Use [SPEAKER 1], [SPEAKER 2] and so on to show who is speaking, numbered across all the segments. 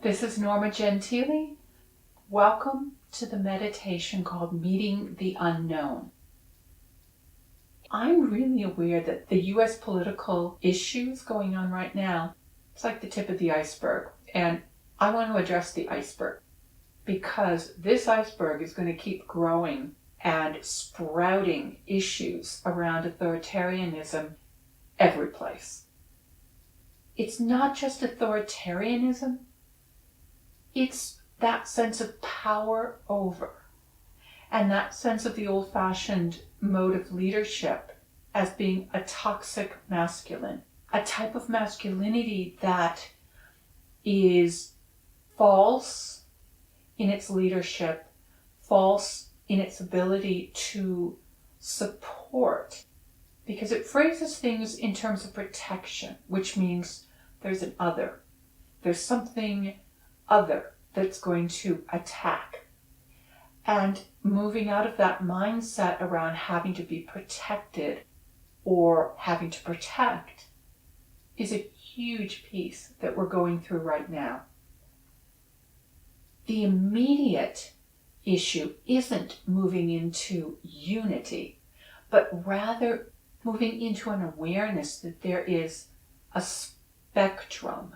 [SPEAKER 1] This is Norma Gentili. Welcome to the meditation called Meeting the Unknown. I'm really aware that the U.S. political issues going on right now, it's like the tip of the iceberg. And I want to address the iceberg because this iceberg is going to keep growing and sprouting issues around authoritarianism every place. It's not just authoritarianism. It's that sense of power over and that sense of the old-fashioned mode of leadership as being a toxic masculine, a type of masculinity that is false in its leadership, false in its ability to support, because it phrases things in terms of protection, which means there's an other. There's something other that's going to attack. And moving out of that mindset around having to be protected or having to protect is a huge piece that we're going through right now. The immediate issue isn't moving into unity, but rather moving into an awareness that there is a spectrum.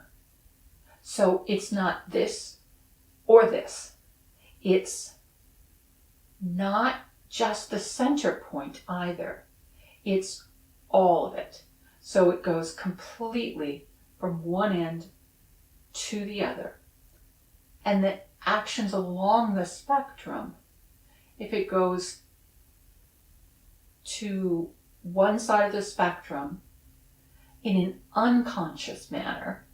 [SPEAKER 1] So it's not this or this. It's not just the center point either. It's all of it. So it goes completely from one end to the other. And the actions along the spectrum, if it goes to one side of the spectrum in an unconscious manner,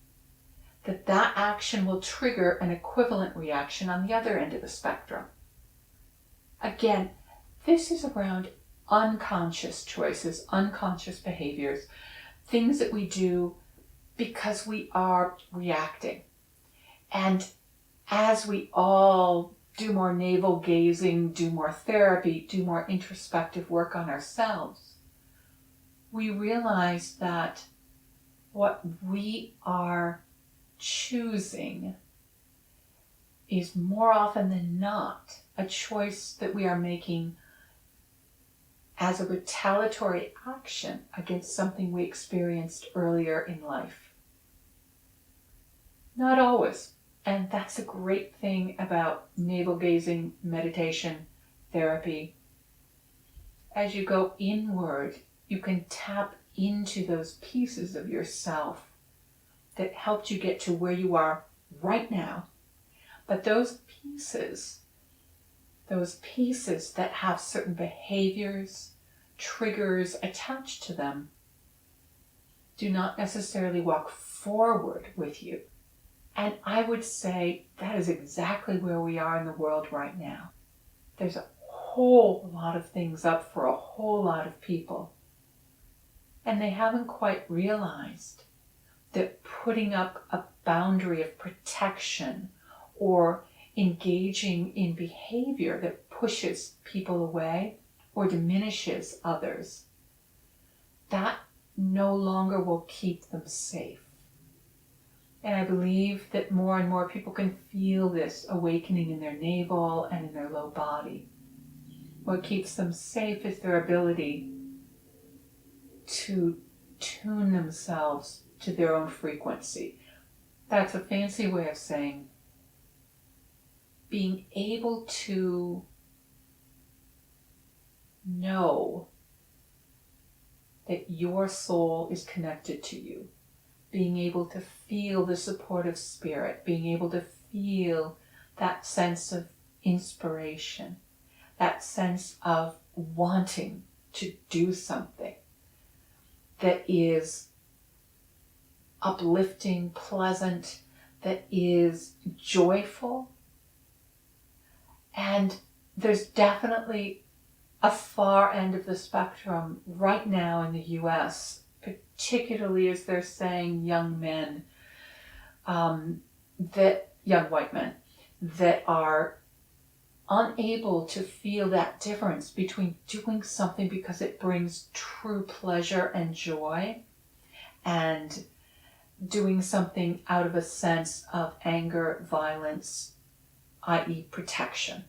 [SPEAKER 1] that action will trigger an equivalent reaction on the other end of the spectrum. Again, this is around unconscious choices, unconscious behaviors, things that we do because we are reacting. And as we all do more navel gazing, do more therapy, do more introspective work on ourselves, we realize that what we are choosing is more often than not a choice that we are making as a retaliatory action against something we experienced earlier in life. Not always. And that's a great thing about navel gazing, meditation, therapy. As you go inward, you can tap into those pieces of yourself that helped you get to where you are right now. But those pieces that have certain behaviors, triggers attached to them, do not necessarily walk forward with you. And I would say that is exactly where we are in the world right now. There's a whole lot of things up for a whole lot of people. And they haven't quite realized that putting up a boundary of protection or engaging in behavior that pushes people away or diminishes others, that no longer will keep them safe. And I believe that more and more people can feel this awakening in their navel and in their low body. What keeps them safe is their ability to tune themselves to their own frequency. That's a fancy way of saying being able to know that your soul is connected to you. Being able to feel the support of spirit, being able to feel that sense of inspiration, that sense of wanting to do something that is uplifting, pleasant, that is joyful. And there's definitely a far end of the spectrum right now in the US, particularly as they're saying young men, young white men, that are unable to feel that difference between doing something because it brings true pleasure and joy and doing something out of a sense of anger, violence, i.e. protection,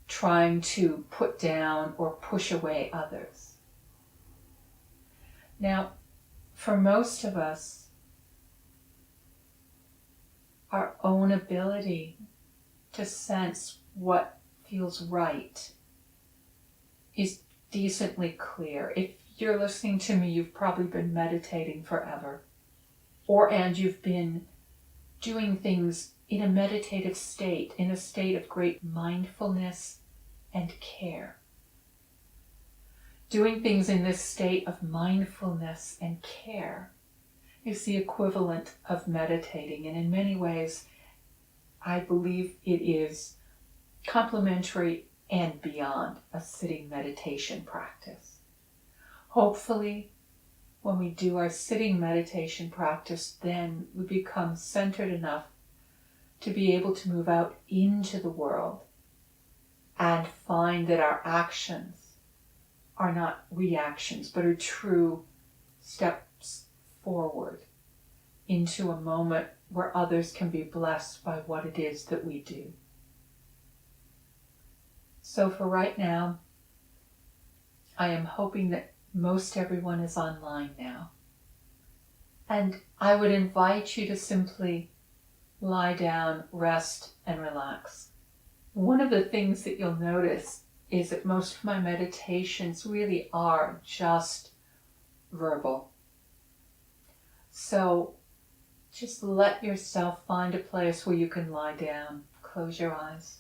[SPEAKER 1] trying to put down or push away others. Now, for most of us, our own ability to sense what feels right is decently clear. If you're listening to me, you've probably been meditating forever, and you've been doing things in a meditative state, in a state of great mindfulness and care. Doing things in this state of mindfulness and care is the equivalent of meditating, and in many ways, I believe it is complementary and beyond a sitting meditation practice. Hopefully, when we do our sitting meditation practice, then we become centered enough to be able to move out into the world and find that our actions are not reactions, but are true steps forward into a moment where others can be blessed by what it is that we do. So for right now, I am hoping that most everyone is online now. And I would invite you to simply lie down, rest, and relax. One of the things that you'll notice is that most of my meditations really are just verbal. So just let yourself find a place where you can lie down, close your eyes,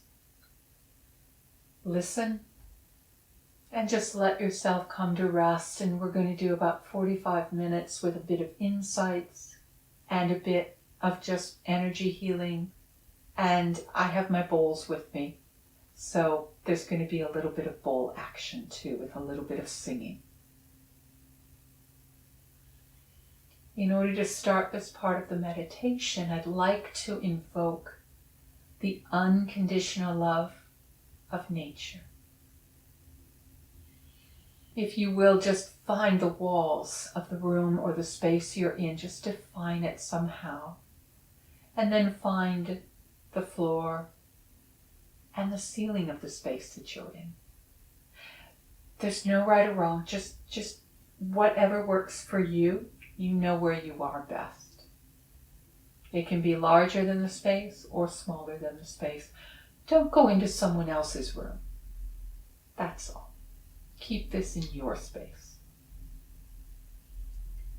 [SPEAKER 1] listen, and just let yourself come to rest. And we're going to do about 45 minutes with a bit of insights and a bit of just energy healing. And I have my bowls with me. So there's going to be a little bit of bowl action too, with a little bit of singing. In order to start this part of the meditation, I'd like to invoke the unconditional love of nature. If you will, just find the walls of the room or the space you're in, just define it somehow. And then find the floor and the ceiling of the space that you're in. There's no right or wrong, just whatever works for you. You know where you are best. It can be larger than the space or smaller than the space. Don't go into someone else's room. That's all. Keep this in your space.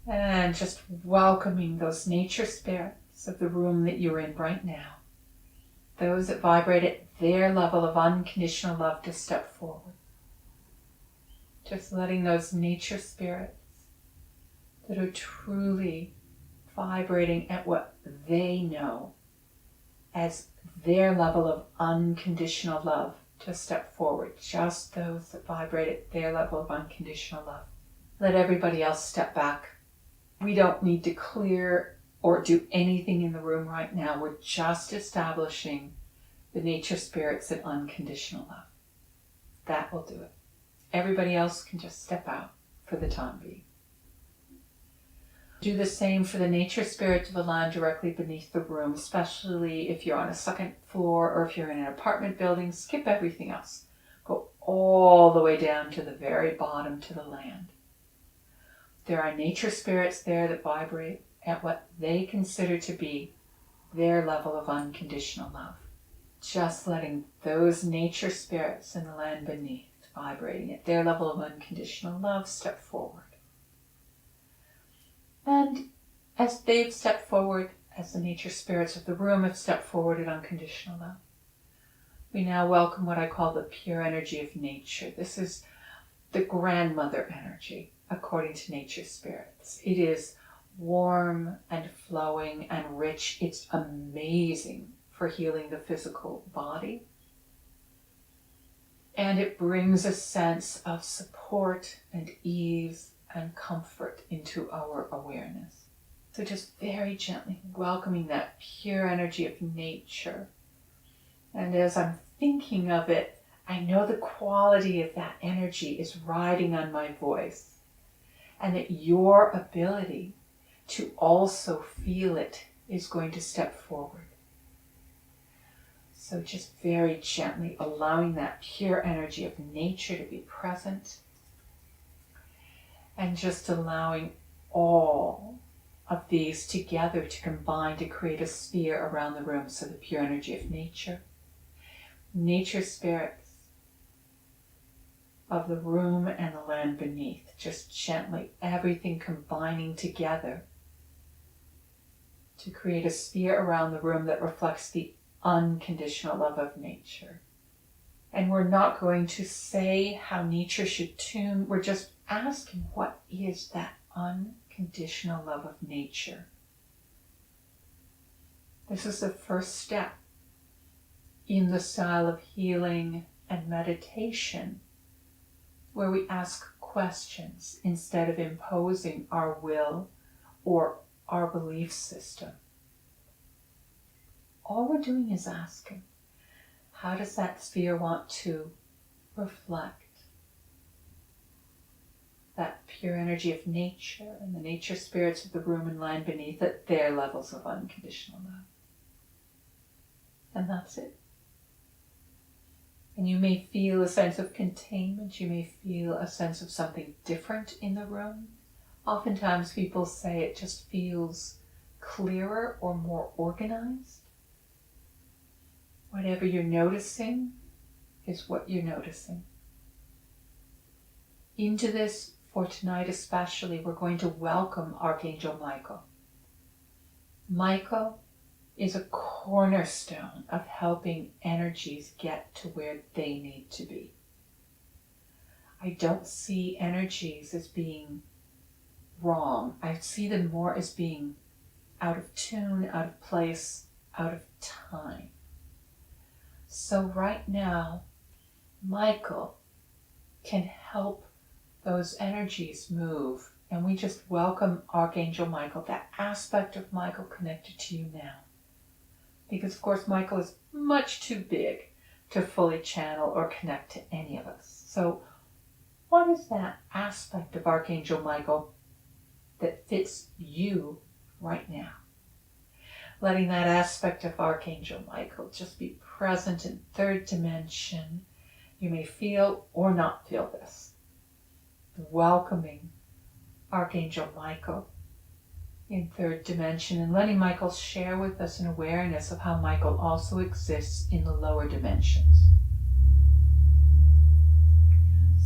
[SPEAKER 1] And just welcoming those nature spirits of the room that you're in right now. Those that vibrate at their level of unconditional love to step forward. Just letting those nature spirits that are truly vibrating at what they know as their level of unconditional love to step forward. Just those that vibrate at their level of unconditional love. Let everybody else step back. We don't need to clear or do anything in the room right now. We're just establishing the nature spirits and unconditional love. That will do it. Everybody else can just step out for the time being. Do the same for the nature spirits of the land directly beneath the room, especially if you're on a second floor or if you're in an apartment building. Skip everything else. Go all the way down to the very bottom to the land. There are nature spirits there that vibrate at what they consider to be their level of unconditional love. Just letting those nature spirits in the land beneath, vibrating at their level of unconditional love, step forward. And as they've stepped forward, as the nature spirits of the room have stepped forward in unconditional love, we now welcome what I call the pure energy of nature. This is the grandmother energy, according to nature spirits. It is warm and flowing and rich. It's amazing for healing the physical body. And it brings a sense of support and ease and comfort into our awareness. So just very gently welcoming that pure energy of nature. And as I'm thinking of it, I know the quality of that energy is riding on my voice, and that your ability to also feel it is going to step forward. So just very gently allowing that pure energy of nature to be present, and just allowing all of these together to combine to create a sphere around the room. So the pure energy of nature, nature spirits of the room and the land beneath, just gently everything combining together to create a sphere around the room that reflects the unconditional love of nature. And we're not going to say how nature should tune, we're just asking, what is that unconditional love of nature? This is the first step in the style of healing and meditation, where we ask questions instead of imposing our will or our belief system. All we're doing is asking, how does that sphere want to reflect that pure energy of nature and the nature spirits of the room and land beneath at their levels of unconditional love? And that's it. And you may feel a sense of containment, you may feel a sense of something different in the room. Oftentimes people say it just feels clearer or more organized. Whatever you're noticing is what you're noticing. Into this, for tonight especially, we're going to welcome Archangel Michael. Michael is a cornerstone of helping energies get to where they need to be. I don't see energies as being wrong. I see them more as being out of tune, out of place, out of time. So right now, Michael can help those energies move, and we just welcome Archangel Michael, that aspect of Michael connected to you now. Because of course Michael is much too big to fully channel or connect to any of us. So what is that aspect of Archangel Michael that fits you right now? Letting that aspect of Archangel Michael just be present in third dimension. You may feel or not feel this. Welcoming Archangel Michael in third dimension, and letting Michael share with us an awareness of how Michael also exists in the lower dimensions.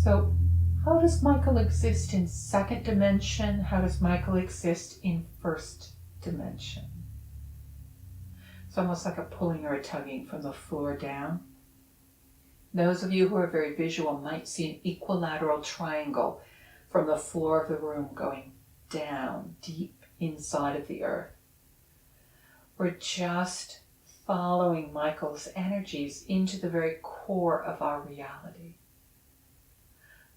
[SPEAKER 1] So how does Michael exist in second dimension? How does Michael exist in first dimension? It's almost like a pulling or a tugging from the floor down. Those of you who are very visual might see an equilateral triangle from the floor of the room going down deep inside of the earth. We're just following Michael's energies into the very core of our reality.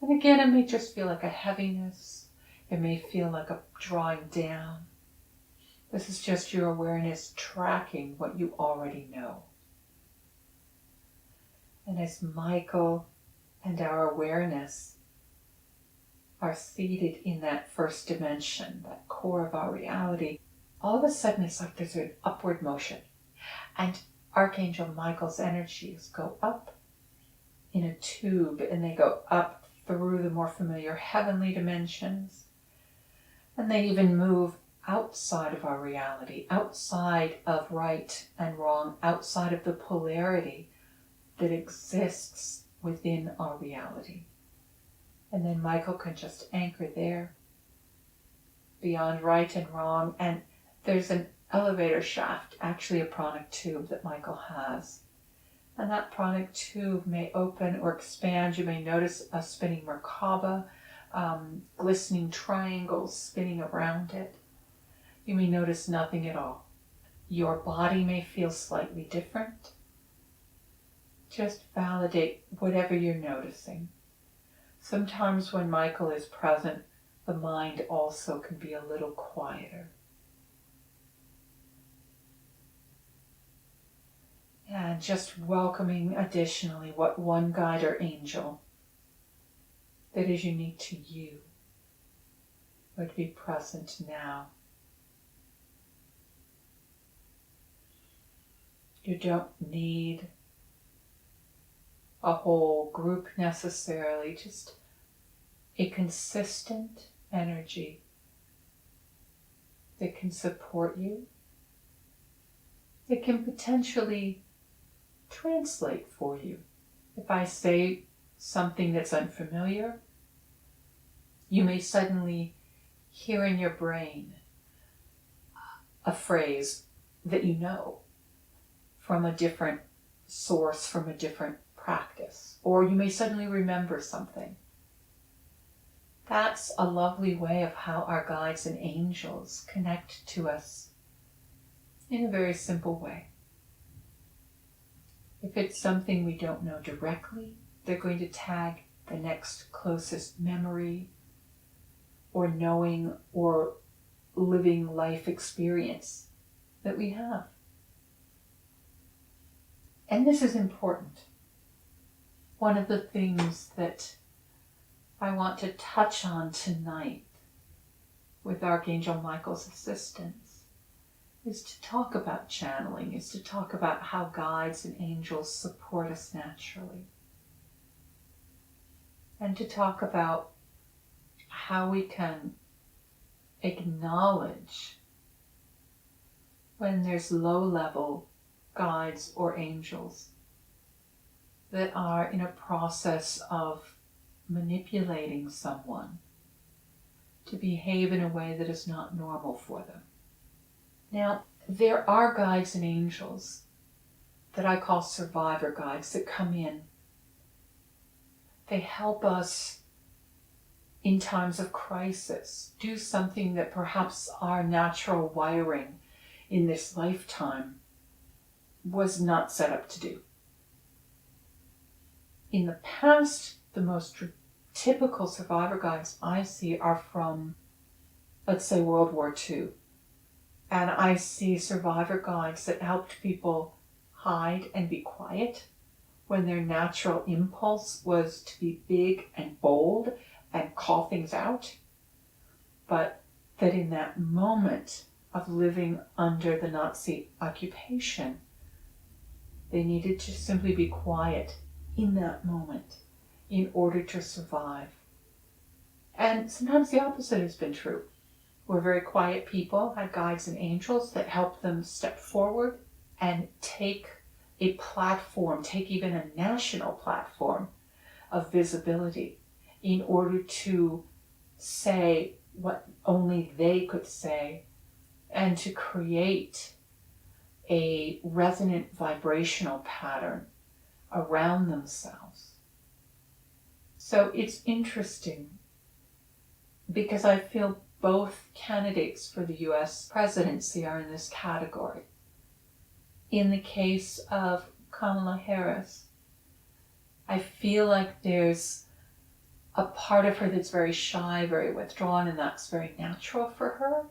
[SPEAKER 1] And again, it may just feel like a heaviness. It may feel like a drawing down. This is just your awareness tracking what you already know. And as Michael and our awareness are seated in that first dimension, that core of our reality, all of a sudden it's like there's an upward motion. And Archangel Michael's energies go up in a tube, and they go up through the more familiar heavenly dimensions. And they even move outside of our reality, outside of right and wrong, outside of the polarity that exists within our reality. And then Michael can just anchor there, beyond right and wrong. And there's an elevator shaft, actually a pranic tube that Michael has. And that pranic tube may open or expand. You may notice a spinning Merkaba, glistening triangles spinning around it. You may notice nothing at all. Your body may feel slightly different. Just validate whatever you're noticing. Sometimes when Michael is present, the mind also can be a little quieter. And just welcoming additionally what one guide or angel that is unique to you would be present now You don't need a whole group necessarily, just a consistent energy that can support you, that can potentially translate for you. If I say something that's unfamiliar, you may suddenly hear in your brain a phrase that you know from a different source, from a different practice, or you may suddenly remember something. That's a lovely way of how our guides and angels connect to us in a very simple way. If it's something we don't know directly, they're going to tag the next closest memory or knowing or living life experience that we have. And this is important. One of the things that I want to touch on tonight with Archangel Michael's assistance is to talk about channeling, is to talk about how guides and angels support us naturally. And to talk about how we can acknowledge when there's low-level guides or angels that are in a process of manipulating someone to behave in a way that is not normal for them. Now, there are guides and angels that I call survivor guides that come in. They help us in times of crisis do something that perhaps our natural wiring in this lifetime was not set up to do. In the past, the most typical survivor guides I see are from, let's say, World War II. And I see survivor guides that helped people hide and be quiet when their natural impulse was to be big and bold and call things out. But that in that moment of living under the Nazi occupation, they needed to simply be quiet in that moment in order to survive. And sometimes the opposite has been true, where very quiet people had guides and angels that helped them step forward and take a platform, take even a national platform of visibility in order to say what only they could say and to create a resonant vibrational pattern around themselves. So it's interesting because I feel both candidates for the US presidency are in this category. In the case of Kamala Harris, I feel like there's a part of her that's very shy, very withdrawn, and that's very natural for her.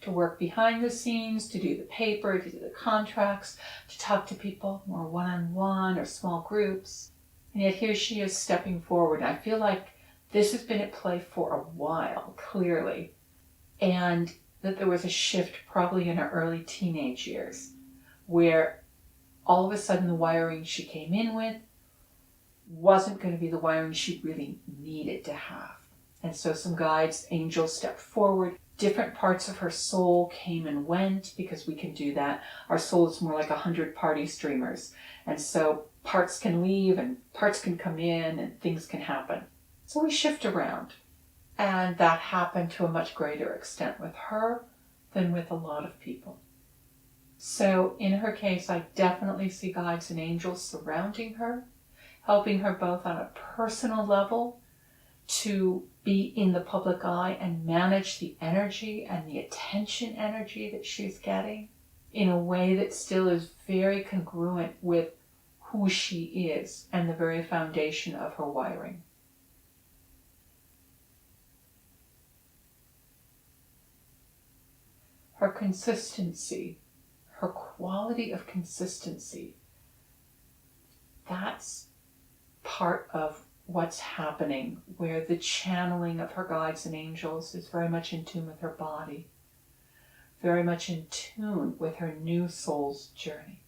[SPEAKER 1] To work behind the scenes, to do the paper, to do the contracts, to talk to people more one-on-one or small groups. And yet here she is stepping forward. I feel like this has been at play for a while, clearly. And that there was a shift probably in her early teenage years where all of a sudden the wiring she came in with wasn't going to be the wiring she really needed to have. And so some guides, angels stepped forward. Different parts of her soul came and went because we can do that. Our soul is more like 100 party streamers. And so parts can leave and parts can come in and things can happen. So we shift around. And that happened to a much greater extent with her than with a lot of people. So in her case, I definitely see guides and angels surrounding her, helping her both on a personal level to be in the public eye and manage the energy and the attention energy that she's getting in a way that still is very congruent with who she is and the very foundation of her wiring. Her consistency, her quality of consistency, that's part of what's happening, where the channeling of her guides and angels is very much in tune with her body, very much in tune with her new soul's journey.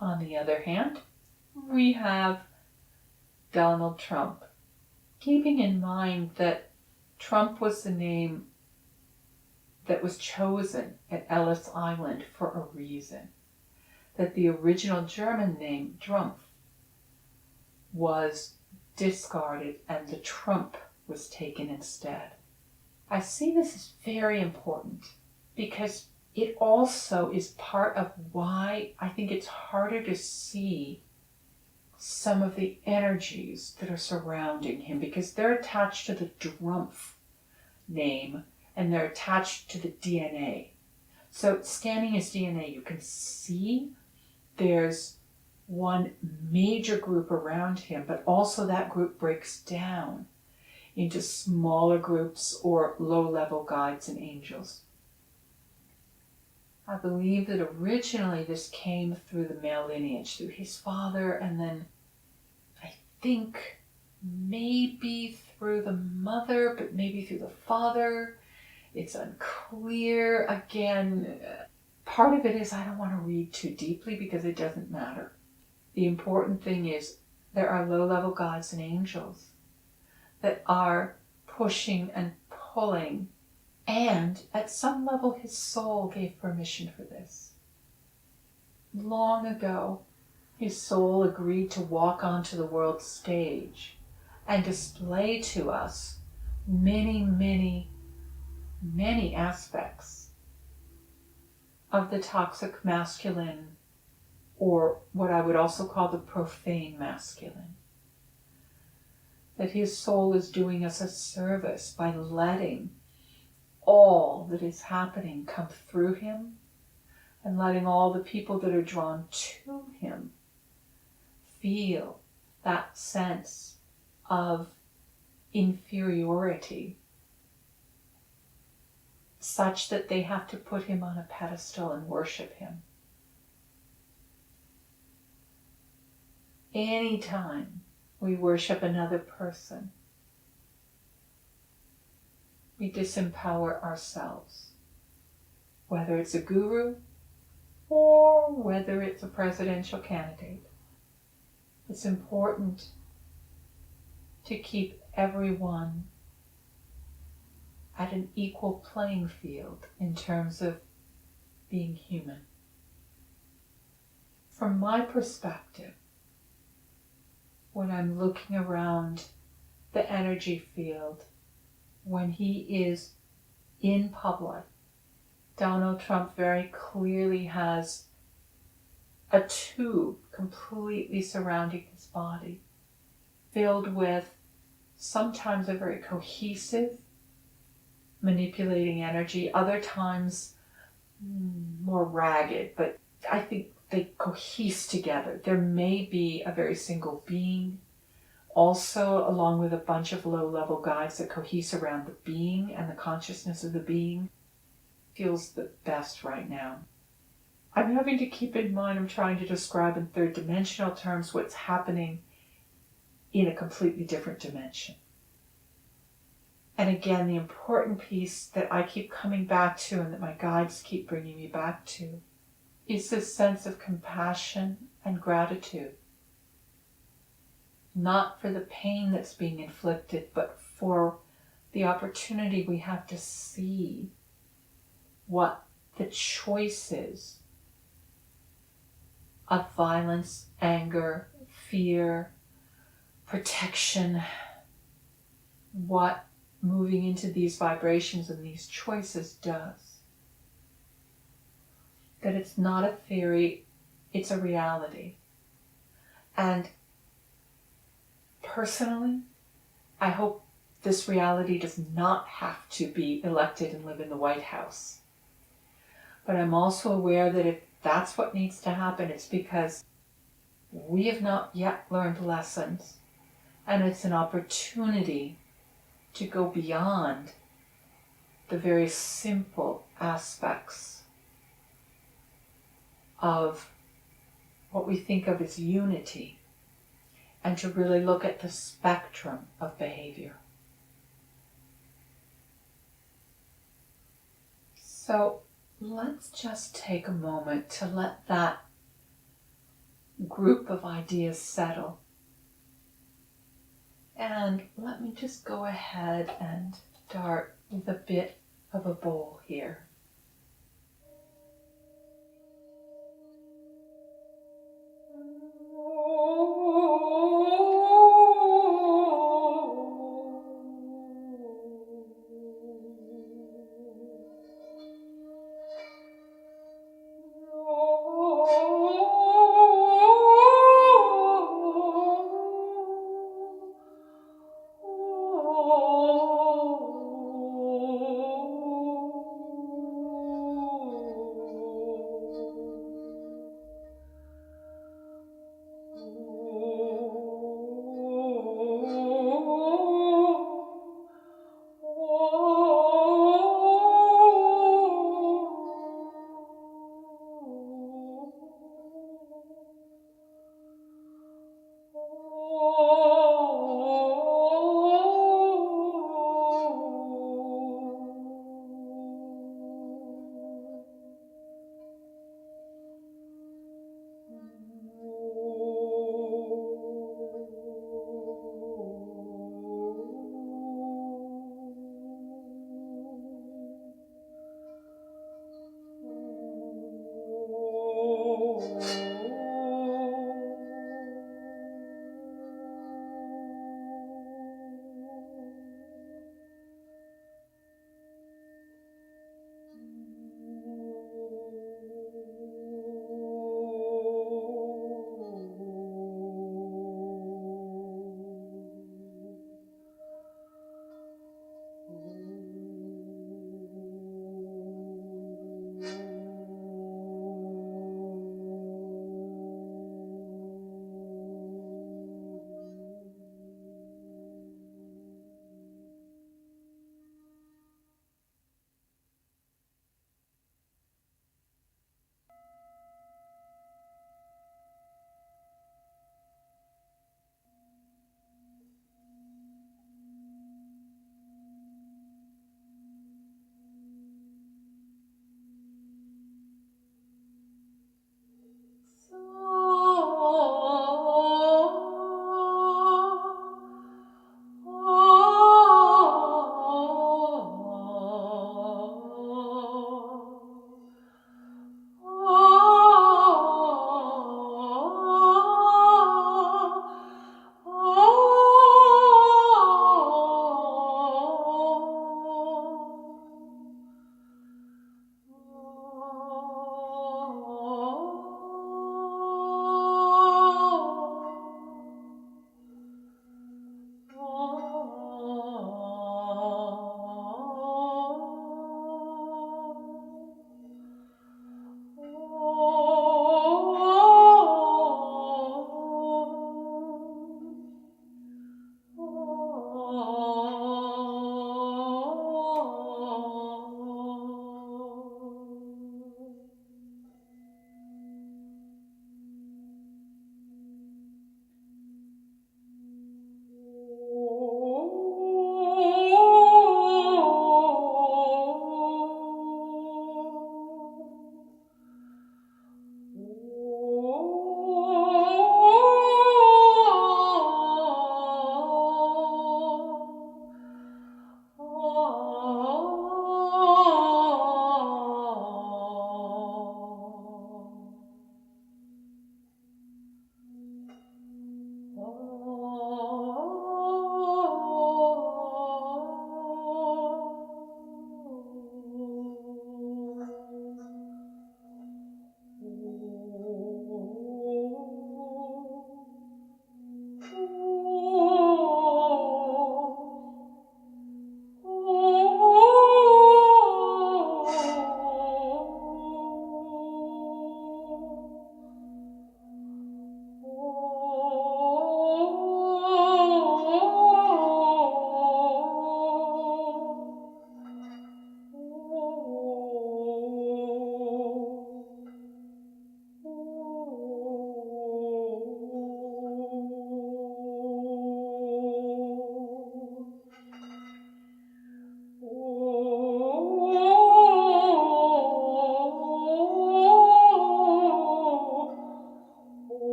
[SPEAKER 1] On the other hand, we have Donald Trump. Keeping in mind that Trump was the name that was chosen at Ellis Island for a reason. That the original German name, Drumpf, was discarded and the Trump was taken instead. I see this as very important because it also is part of why I think it's harder to see some of the energies that are surrounding him, because they're attached to the Drumpf name and they're attached to the DNA. So scanning his DNA, you can see there's one major group around him, but also that group breaks down into smaller groups or low-level guides and angels. I believe that originally this came through the male lineage, through his father, and then I think maybe through the mother, but maybe through the father. It's unclear. Again, part of it is I don't want to read too deeply because it doesn't matter. The important thing is there are low-level guides and angels that are pushing and pulling, and at some level his soul gave permission for this. Long ago, his soul agreed to walk onto the world stage and display to us many, many, many aspects of the toxic masculine, or what I would also call the profane masculine. That his soul is doing us a service by letting all that is happening come through him and letting all the people that are drawn to him feel that sense of inferiority, such that they have to put him on a pedestal and worship him. Anytime we worship another person, we disempower ourselves, whether it's a guru or whether it's a presidential candidate. It's important to keep everyone at an equal playing field in terms of being human. From my perspective, when I'm looking around the energy field, when he is in public, Donald Trump very clearly has a tube completely surrounding his body, filled with sometimes a very cohesive, manipulating energy, other times more ragged, but I think they cohese together. There may be a very single being, also along with a bunch of low-level guides that cohese around the being and the consciousness of the being. Feels the best right now. I'm having to keep in mind I'm trying to describe in third dimensional terms what's happening in a completely different dimension. And again, the important piece that I keep coming back to and that my guides keep bringing me back to is this sense of compassion and gratitude. Not for the pain that's being inflicted, but for the opportunity we have to see what the choices of violence, anger, fear, protection, what moving into these vibrations and these choices does. That it's not a theory, it's a reality. And personally, I hope this reality does not have to be elected and live in the White House. But I'm also aware that if that's what needs to happen, it's because we have not yet learned lessons. And it's an opportunity to go beyond the very simple aspects of what we think of as unity, and to really look at the spectrum of behavior. So let's just take a moment to let that group of ideas settle. And let me just go ahead and start with a bit of a bowl here.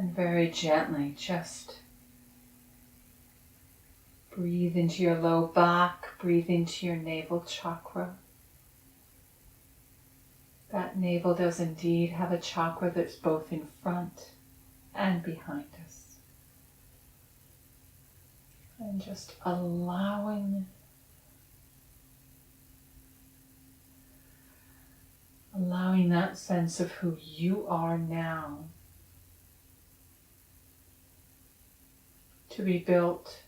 [SPEAKER 1] And very gently just breathe into your low back, breathe into your navel chakra. That navel does indeed have a chakra that's both in front and behind us. And just allowing that sense of who you are now to be built,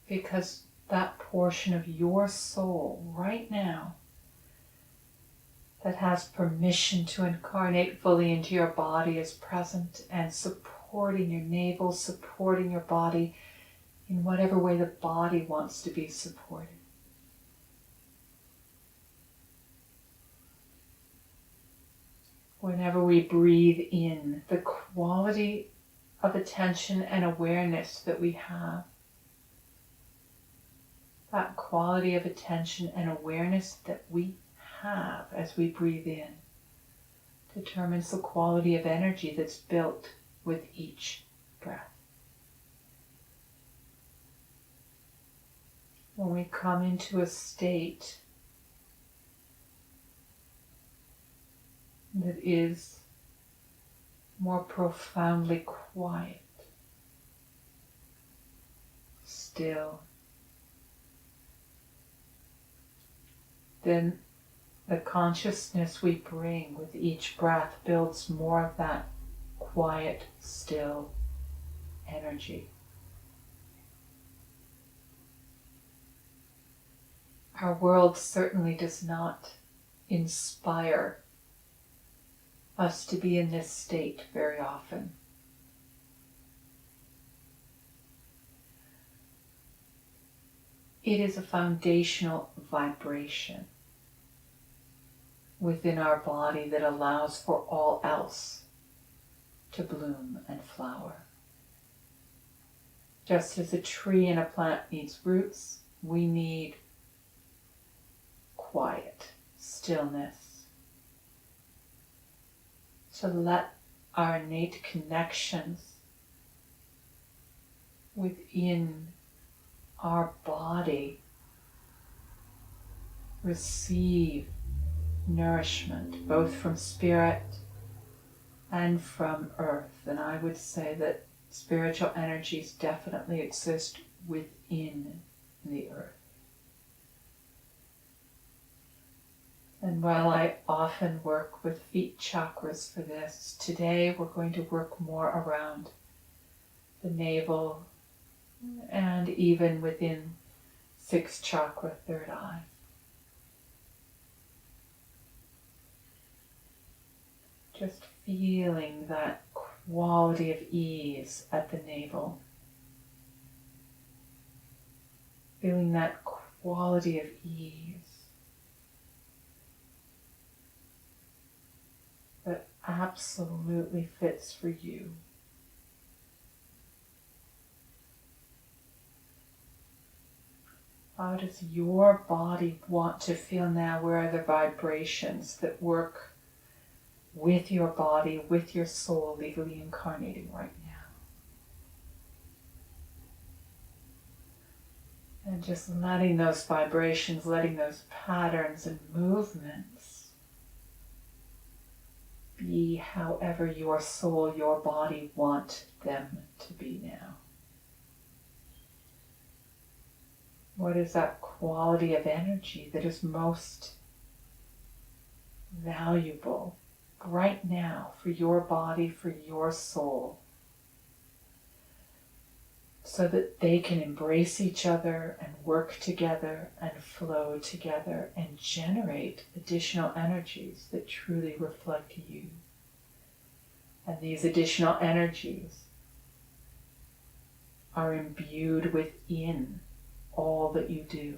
[SPEAKER 1] because that portion of your soul right now that has permission to incarnate fully into your body is present and supporting your navel, supporting your body in whatever way the body wants to be supported. Whenever we breathe in, the quality of attention and awareness that we have, that quality of attention and awareness that we have as we breathe in determines the quality of energy that's built with each breath. When we come into a state that is more profoundly quiet, still, then the consciousness we bring with each breath builds more of that quiet, still energy. Our world certainly does not inspire us to be in this state very often. It is a foundational vibration within our body that allows for all else to bloom and flower. Just as a tree and a plant needs roots, we need quiet, stillness, to let our innate connections within our body receive nourishment, both from spirit and from earth. And I would say that spiritual energies definitely exist within the earth. And while I often work with feet chakras for this, today we're going to work more around the navel and even within sixth chakra, third eye. Just feeling that quality of ease at the navel. Feeling that quality of ease that absolutely fits for you. How does your body want to feel now? Where are the vibrations that work with your body, with your soul legally incarnating right now? And just letting those vibrations, letting those patterns and movements be however your soul, your body want them to be now. What is that quality of energy that is most valuable right now for your body, for your soul, so that they can embrace each other and work together and flow together and generate additional energies that truly reflect you. And these additional energies are imbued within all that you do.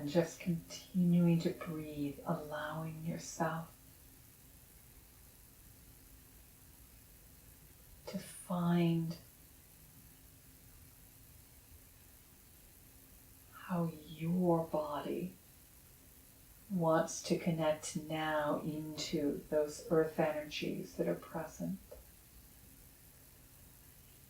[SPEAKER 1] and just continuing to breathe, allowing yourself to find how your body wants to connect now into those earth energies that are present.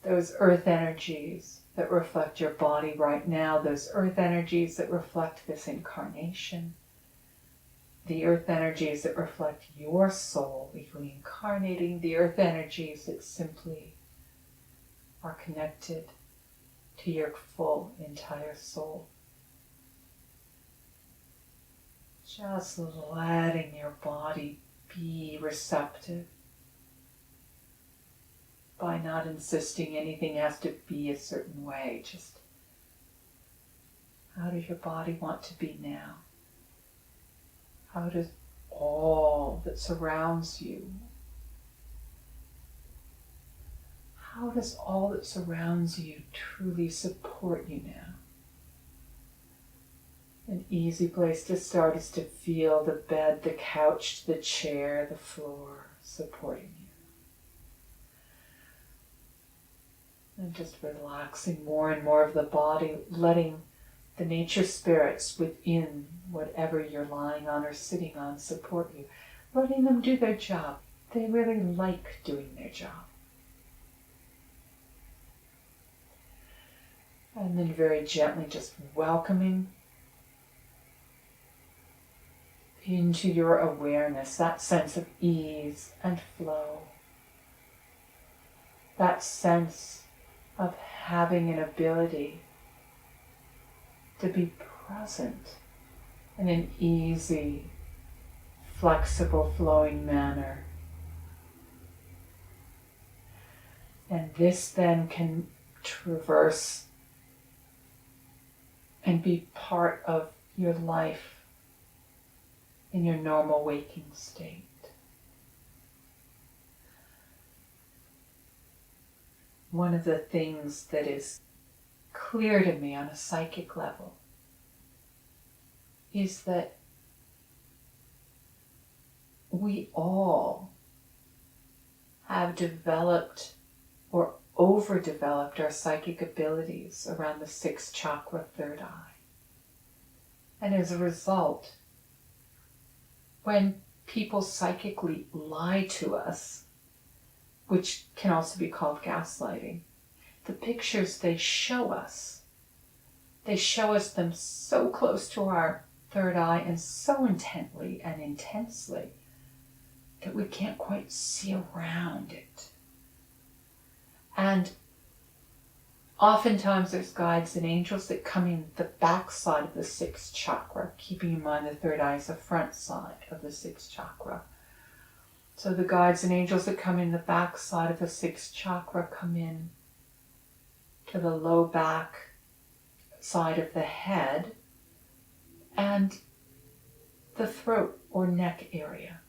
[SPEAKER 1] Those earth energies that reflect your body right now, those earth energies that reflect this incarnation, the earth energies that reflect your soul reincarnating, the earth energies that simply are connected to your full entire soul. Just letting your body be receptive by not insisting anything has to be a certain way. Just how does your body want to be now? How does all that surrounds you, how does all that surrounds you truly support you now? An easy place to start is to feel the bed, the couch, the chair, the floor supporting you. And just relaxing more and more of the body, letting the nature spirits within whatever you're lying on or sitting on support you. Letting them do their job. They really like doing their job. And then very gently just welcoming into your awareness that sense of ease and flow. That sense of having an ability to be present in an easy, flexible, flowing manner. And this then can traverse and be part of your life in your normal waking state. One of the things that is clear to me on a psychic level is that we all have developed or overdeveloped our psychic abilities around the sixth chakra, third eye. And as a result, when people psychically lie to us, which can also be called gaslighting, the pictures they show us them so close to our third eye and so intently and intensely that we can't quite see around it. And oftentimes there's guides and angels that come in the back side of the sixth chakra, keeping in mind the third eye is the front side of the sixth chakra. So the guides and angels that come in the back side of the sixth chakra come in to the low back side of the head and the throat or neck area.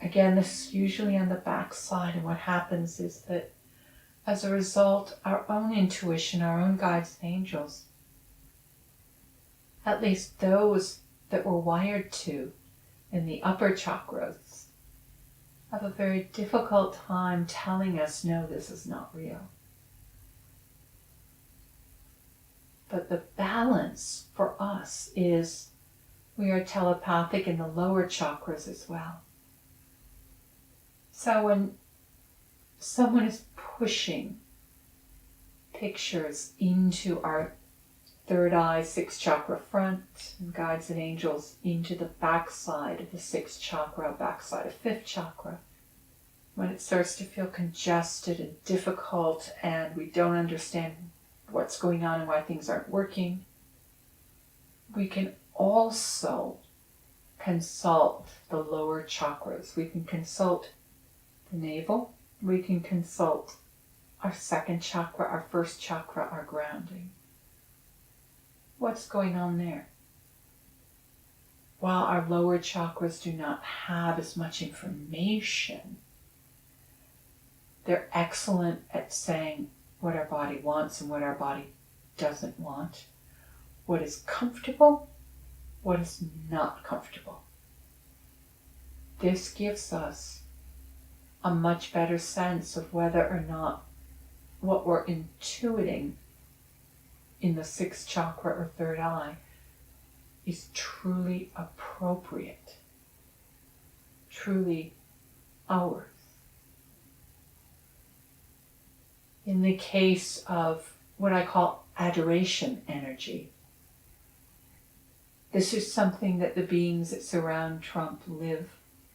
[SPEAKER 1] Again, this is usually on the back side, and what happens is that as a result, our own intuition, our own guides and angels, at least those that we're wired to in the upper chakras, have a very difficult time telling us, no, this is not real. But the balance for us is we are telepathic in the lower chakras as well. So when someone is pushing pictures into our third eye, sixth chakra front, and guides and angels into the backside of the sixth chakra, backside of fifth chakra, when it starts to feel congested and difficult and we don't understand what's going on and why things aren't working, we can also consult the lower chakras. We can consult the navel, we can consult our second chakra, our first chakra, our grounding. What's going on there? While our lower chakras do not have as much information, they're excellent at saying what our body wants and what our body doesn't want, what is comfortable, what is not comfortable. This gives us a much better sense of whether or not what we're intuiting in the sixth chakra or third eye is truly appropriate, truly ours. In the case of what I call adoration energy, this is something that the beings that surround Trump live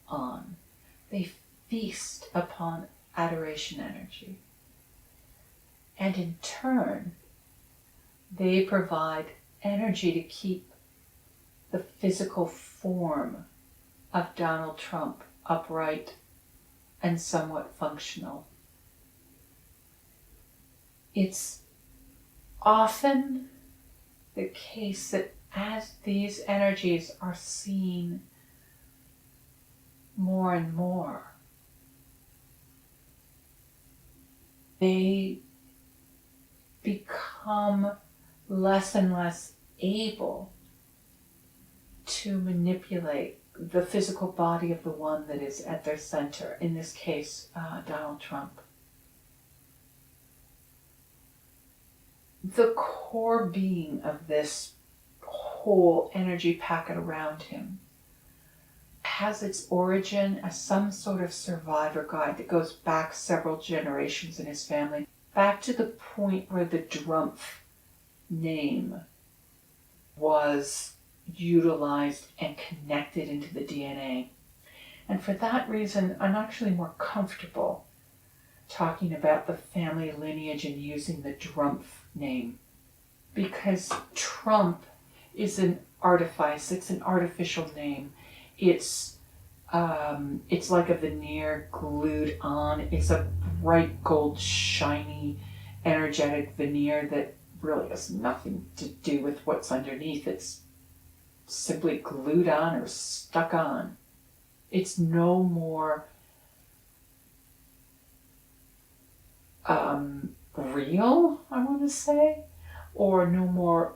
[SPEAKER 1] on. They feast upon adoration energy. And in turn, they provide energy to keep the physical form of Donald Trump upright and somewhat functional. It's often the case that as these energies are seen more and more, they become less and less able to manipulate the physical body of the one that is at their center, in this case, Donald Trump. The core being of this whole energy packet around him has its origin as some sort of survivor guide that goes back several generations in his family, back to the point where the Drumpf name was utilized and connected into the DNA. And for that reason, I'm actually more comfortable talking about the family lineage and using the Drumpf name, because Trump is an artifice, it's an artificial name. It's like a veneer glued on. It's a bright gold, shiny, energetic veneer that really has nothing to do with what's underneath. It's simply glued on or stuck on. It's no more real, I want to say, or no more,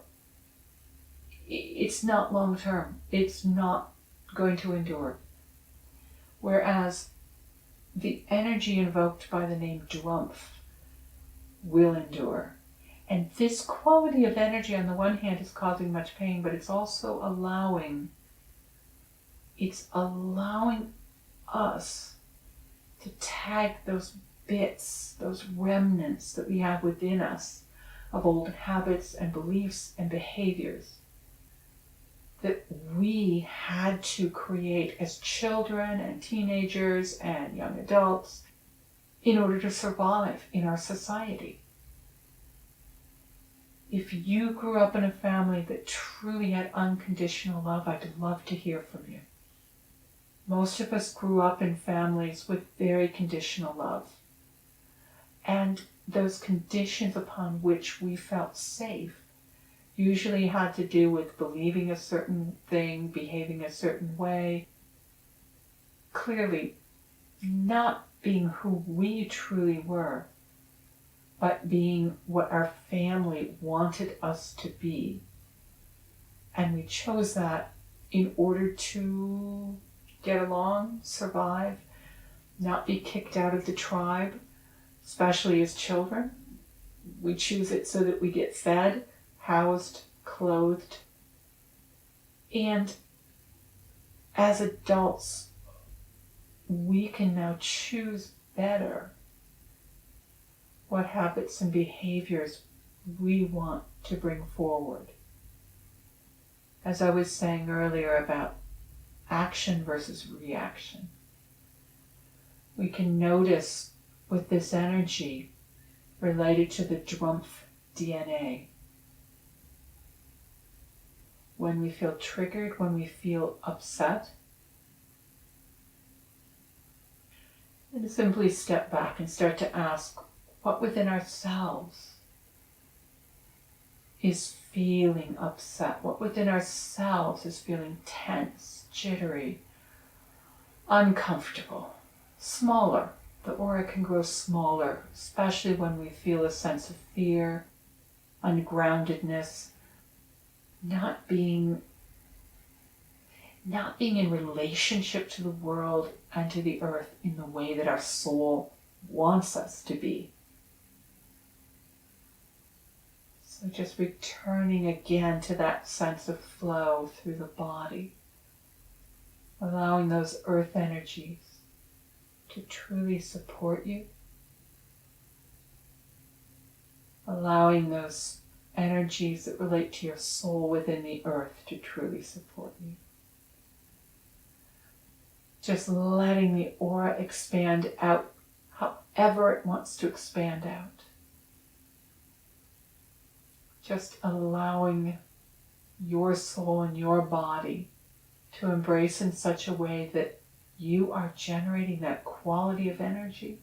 [SPEAKER 1] it's not long term. It's not going to endure. Whereas the energy invoked by the name Drumpf will endure. And this quality of energy on the one hand is causing much pain, but it's also allowing us to tag those bits, those remnants that we have within us of old habits and beliefs and behaviors that we had to create as children and teenagers and young adults in order to survive in our society. If you grew up in a family that truly had unconditional love, I'd love to hear from you. Most of us grew up in families with very conditional love. And those conditions upon which we felt safe usually had to do with believing a certain thing, behaving a certain way, clearly not being who we truly were, but being what our family wanted us to be. And we chose that in order to get along, survive, not be kicked out of the tribe, especially as children. We choose it so that we get fed, housed, clothed. And as adults, we can now choose better what habits and behaviors we want to bring forward. As I was saying earlier about action versus reaction, we can notice with this energy related to the Drumpf DNA, when we feel triggered, when we feel upset, and simply step back and start to ask what within ourselves is feeling upset, what within ourselves is feeling tense, jittery, uncomfortable, smaller. The aura can grow smaller, especially when we feel a sense of fear, ungroundedness, not being in relationship to the world and to the earth in the way that our soul wants us to be. So just returning again to that sense of flow through the body, allowing those earth energies to truly support you, allowing those energies that relate to your soul within the earth to truly support you. Just letting the aura expand out however it wants to expand out. Just allowing your soul and your body to embrace in such a way that you are generating that quality of energy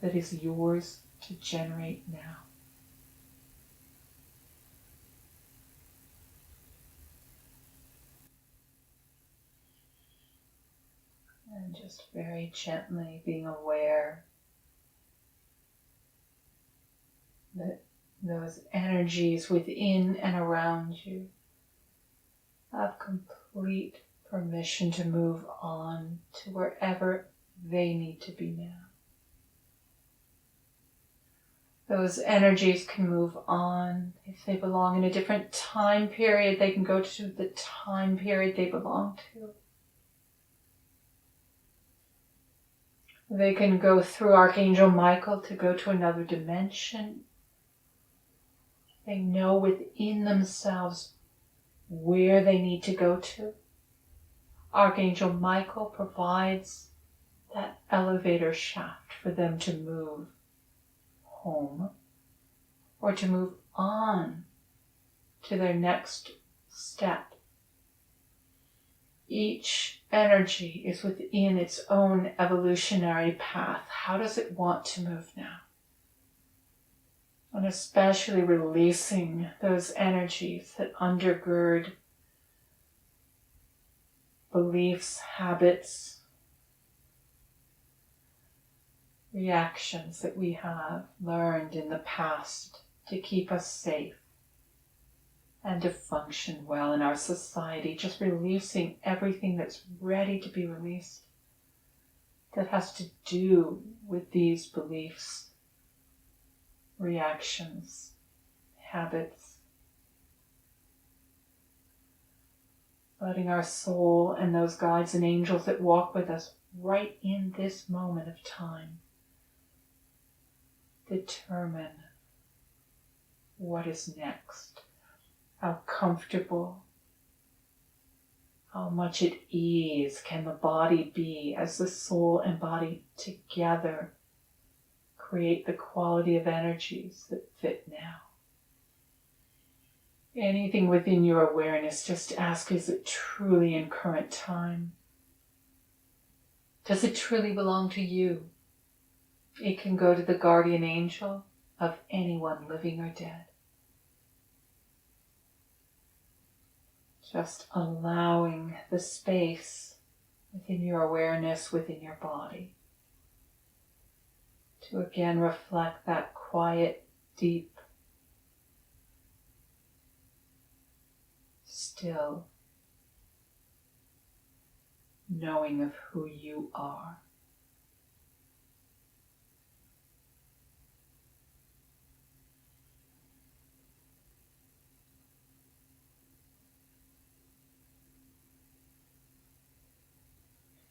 [SPEAKER 1] that is yours to generate now. And just very gently being aware that those energies within and around you have complete permission to move on to wherever they need to be now. Those energies can move on. If they belong in a different time period, they can go to the time period they belong to. They can go through Archangel Michael to go to another dimension. They know within themselves where they need to go to. Archangel Michael provides that elevator shaft for them to move home or to move on to their next step. Each energy is within its own evolutionary path. How does it want to move now? And especially releasing those energies that undergird beliefs, habits, reactions that we have learned in the past to keep us safe and to function well in our society. Just releasing everything that's ready to be released that has to do with these beliefs, reactions, habits. Letting our soul and those guides and angels that walk with us right in this moment of time determine what is next, how comfortable, how much at ease can the body be as the soul and body together create the quality of energies that fit now. Anything within your awareness, just ask, is it truly in current time? Does it truly belong to you? It can go to the guardian angel of anyone living or dead. Just allowing the space within your awareness, within your body, to again reflect that quiet, deep, still knowing of who you are.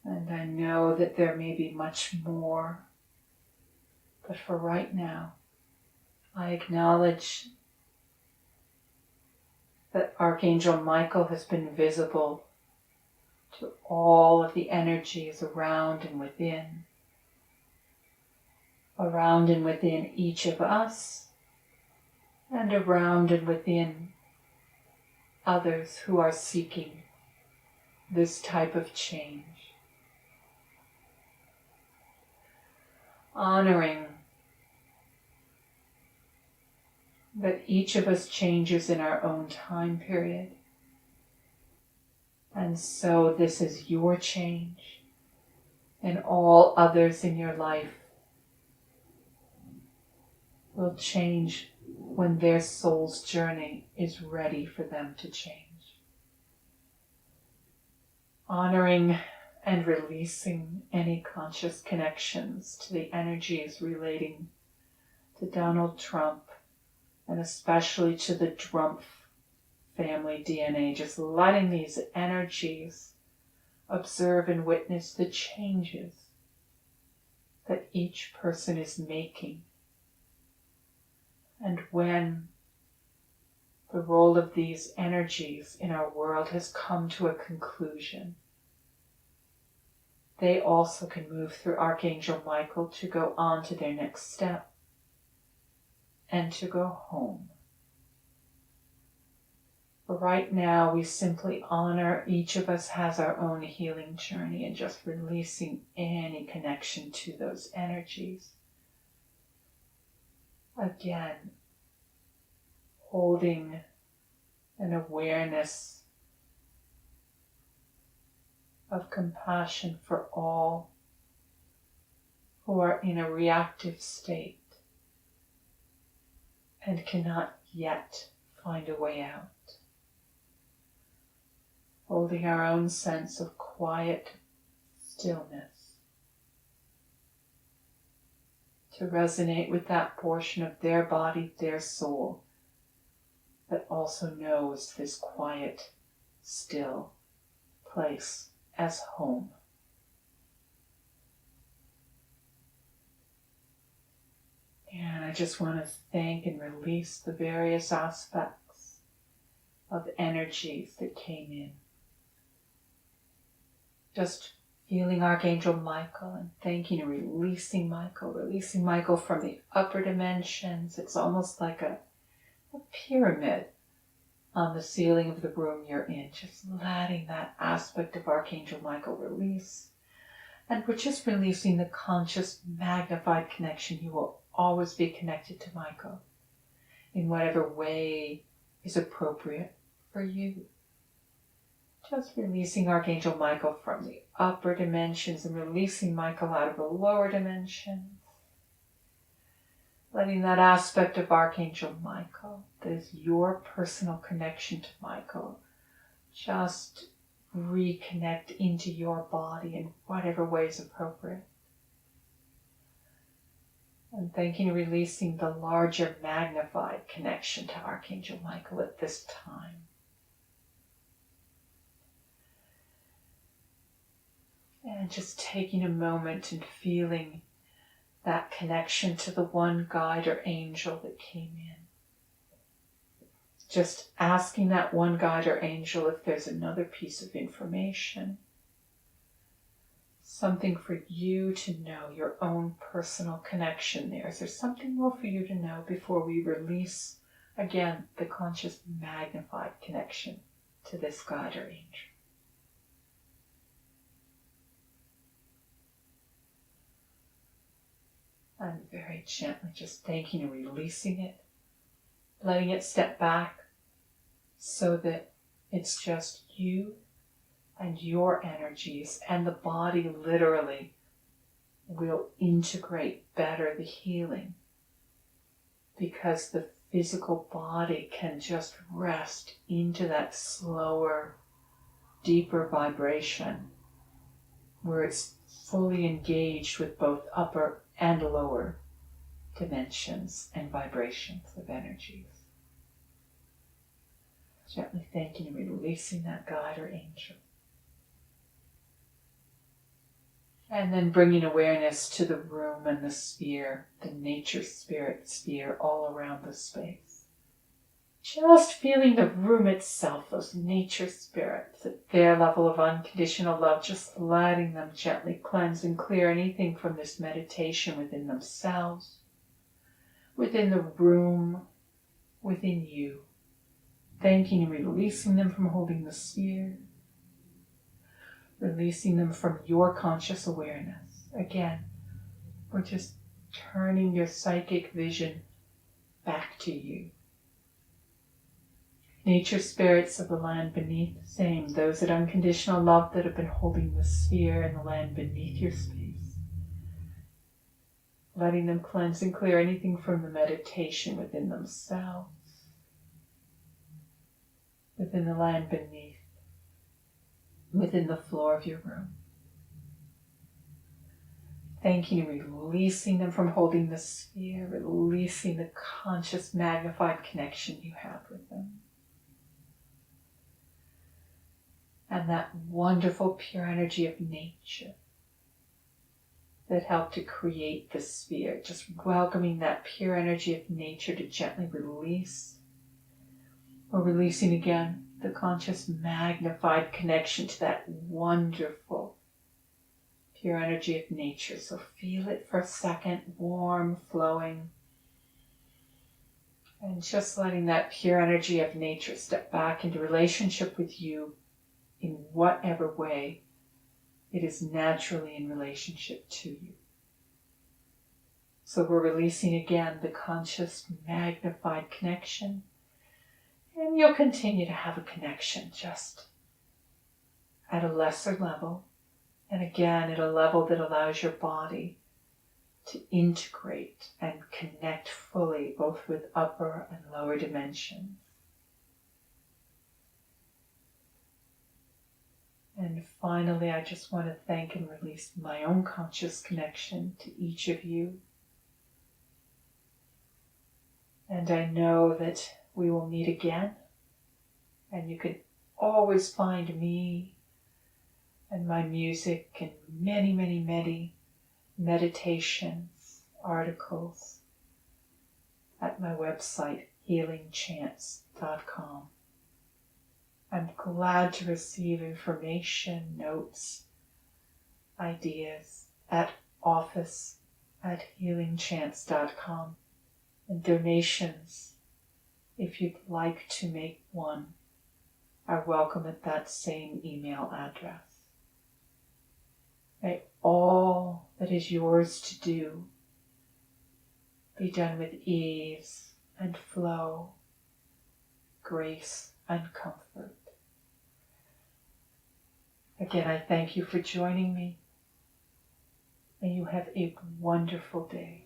[SPEAKER 1] And I know that there may be much more, but for right now, I acknowledge that Archangel Michael has been visible to all of the energies around and within each of us, and around and within others who are seeking this type of change. Honoring that each of us changes in our own time period. And so this is your change, and all others in your life will change when their soul's journey is ready for them to change. Honoring and releasing any conscious connections to the energies relating to Donald Trump, and especially to the Trump family DNA, just letting these energies observe and witness the changes that each person is making. And when the role of these energies in our world has come to a conclusion, they also can move through Archangel Michael to go on to their next step and to go home. But right now, we simply honor, each of us has our own healing journey, and just releasing any connection to those energies. Again, holding an awareness of compassion for all who are in a reactive state and cannot yet find a way out. Holding our own sense of quiet stillness to resonate with that portion of their body, their soul, that also knows this quiet, still place as home. And I just want to thank and release the various aspects of energies that came in. Just feeling Archangel Michael and thanking and releasing Michael from the upper dimensions. It's almost like a pyramid on the ceiling of the room you're in, just letting that aspect of Archangel Michael release. And we're just releasing the conscious, magnified connection. You will always be connected to Michael in whatever way is appropriate for you. Just releasing Archangel Michael from the upper dimensions and releasing Michael out of the lower dimensions. Letting that aspect of Archangel Michael, that is your personal connection to Michael, just reconnect into your body in whatever way is appropriate. And thanking and releasing the larger magnified connection to Archangel Michael at this time. And just taking a moment and feeling that connection to the one guide or angel that came in. Just asking that one guide or angel if there's another piece of information, something for you to know, your own personal connection there. Is there something more for you to know before we release, again, the conscious magnified connection to this guide or angel? And very gently just thanking and releasing it, letting it step back so that it's just you and your energies, and the body literally will integrate better the healing, because the physical body can just rest into that slower, deeper vibration where it's fully engaged with both upper and lower dimensions and vibrations of energies. Gently thanking and releasing that guide or angel. And then bringing awareness to the room and the sphere, the nature spirit sphere all around the space. Just feeling the room itself, those nature spirits at their level of unconditional love, just letting them gently cleanse and clear anything from this meditation within themselves, within the room, within you. Thanking and releasing them from holding the sphere, releasing them from your conscious awareness. Again, we're just turning your psychic vision back to you. Nature spirits of the land beneath, same, those at unconditional love that have been holding the sphere and the land beneath your space. letting them cleanse and clear anything from the meditation within themselves, within the land beneath, within the floor of your room. Thanking and releasing them from holding the sphere, releasing the conscious magnified connection you have with them. And that wonderful pure energy of nature that helped to create the sphere, just welcoming that pure energy of nature to gently release, or releasing again the conscious magnified connection to that wonderful pure energy of nature. So feel it for a second, warm, flowing, and just letting that pure energy of nature step back into relationship with you in whatever way it is naturally in relationship to you. So we're releasing again the conscious magnified connection, and you'll continue to have a connection just at a lesser level, and again at a level that allows your body to integrate and connect fully both with upper and lower dimensions. And finally, I just want to thank and release my own conscious connection to each of you. And I know that we will meet again, and you can always find me and my music and many, many, many meditations, articles at my website, healingchants.com. I'm glad to receive information, notes, ideas at office@healingchants.com, and donations, if you'd like to make one, are welcome at that same email address. May all that is yours to do be done with ease and flow, grace and comfort. Again, I thank you for joining me. May you have a wonderful day.